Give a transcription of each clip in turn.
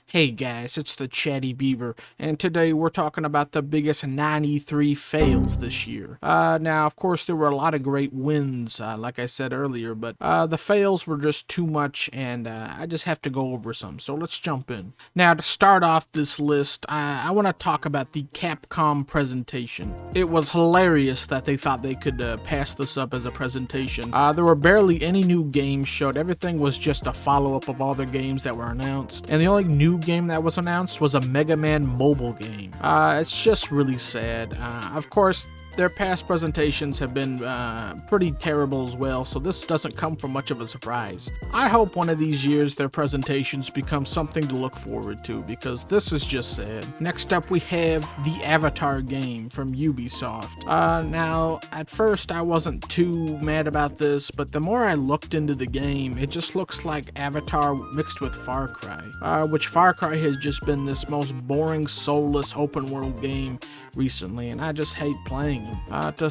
Hey guys, it's the Chatty Beaver, and today we're talking about the biggest 93 fails this year. Now, of course, there were a lot of great wins, like I said earlier, but the fails were just too much, and I just have to go over some, so let's jump in. Now, to start off this list, I want to talk about the Capcom presentation. It was hilarious that they thought they could pass this up as a presentation. There were barely any new games showed, everything was just a follow-up of all their games that were announced, and the only new game that was announced was a Mega Man mobile game. It's just really sad. Of course, their past presentations have been pretty terrible as well, so this doesn't come from much of a surprise. I hope one of these years their presentations become something to look forward to, because this is just sad. Next up we have the Avatar game from Ubisoft. Now, at first I wasn't too mad about this, but the more I looked into the game, it just looks like Avatar mixed with Far Cry, which Far Cry has just been this most boring, soulless open world game recently, and I just hate playing it.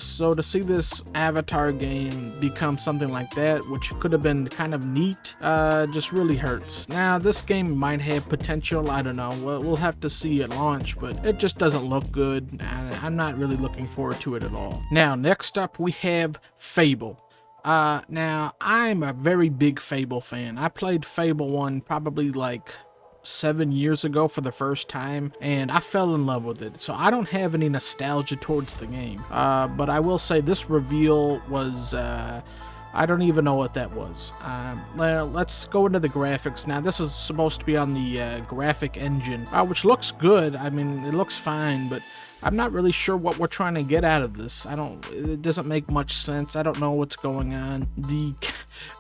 So to see this Avatar game become something like that, which could have been kind of neat, just really hurts. Now, this game might have potential, I don't know, we'll have to see at launch, but it just doesn't look good, and I'm not really looking forward to it at all. Now, next up we have Fable. Now, I'm a very big Fable fan. I played Fable 1 probably like 7 years ago for the first time, and I fell in love with it, so I don't have any nostalgia towards the game. But I will say this reveal was, I don't even know what that was. Let's go into the graphics now. This is supposed to be on the graphic engine, which looks good. I mean, it looks fine, but I'm not really sure what we're trying to get out of this. It doesn't make much sense. I don't know what's going on.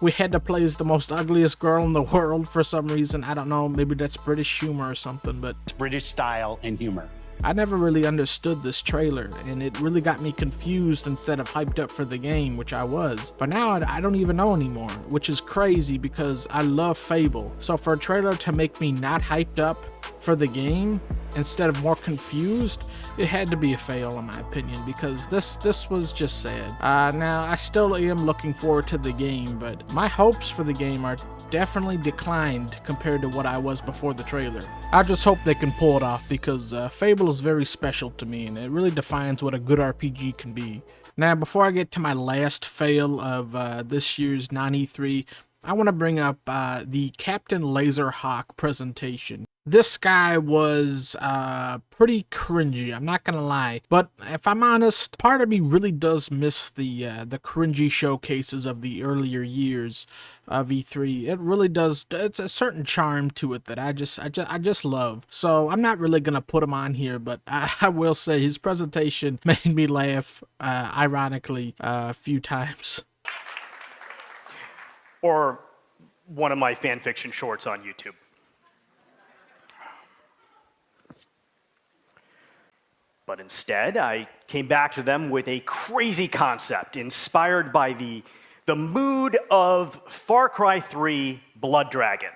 We had to play as the most ugliest girl in the world for some reason. I don't know, maybe that's British humor or something, but It's British style and humor. I never really understood this trailer, and it really got me confused instead of hyped up for the game, which I was. But now I don't even know anymore, which is crazy because I love Fable. So for a trailer to make me not hyped up for the game instead of more confused, it had to be a fail in my opinion, because this was just sad. Now, I still am looking forward to the game, but my hopes for the game are definitely declined compared to what I was before the trailer. I just hope they can pull it off, because Fable is very special to me, and it really defines what a good RPG can be. Now, before I get to my last fail of this year's 93, I want to bring up the Captain Laserhawk presentation. This guy was pretty cringy, I'm not gonna lie. But if I'm honest, part of me really does miss the cringy showcases of the earlier years of E3. It really does. It's a certain charm to it that I just love. So I'm not really gonna put him on here, but I will say his presentation made me laugh, ironically, a few times. Or one of my fan fiction shorts on YouTube. But instead, I came back to them with a crazy concept inspired by the mood of Far Cry 3 Blood Dragon.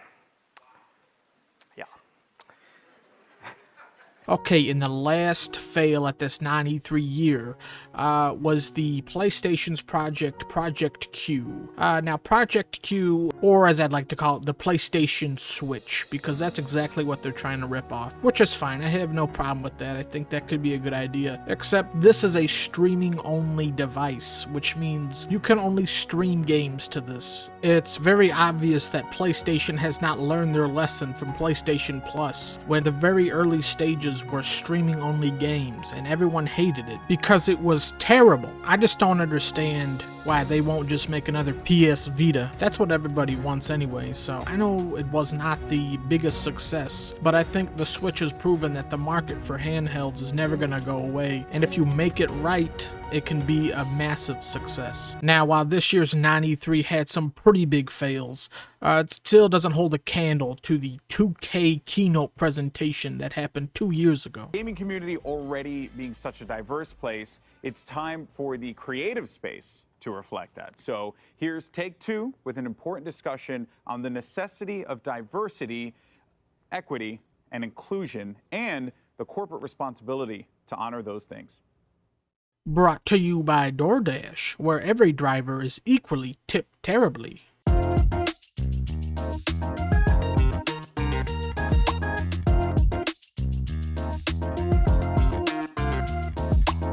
Yeah. Okay, and the last fail at this 93 year was the PlayStation's Project Q. Now, Project Q, or as I'd like to call it, the PlayStation Switch, because that's exactly what they're trying to rip off, which is fine. I have no problem with that. I think that could be a good idea, except this is a streaming-only device, which means you can only stream games to this. It's very obvious that PlayStation has not learned their lesson from PlayStation Plus, when the very early stages were streaming only games and everyone hated it because it was terrible. I just don't understand why they won't just make another PS Vita. That's what everybody wants anyway, so I know it was not the biggest success, but I think the Switch has proven that the market for handhelds is never gonna go away, and if you make it right, it can be a massive success. Now, while this year's 93 had some pretty big fails, it still doesn't hold a candle to the 2K keynote presentation that happened 2 years ago. Gaming community already being such a diverse place, it's time for the creative space to reflect that. So here's Take Two with an important discussion on the necessity of diversity, equity, and inclusion, and the corporate responsibility to honor those things. Brought to you by DoorDash, where every driver is equally tipped terribly.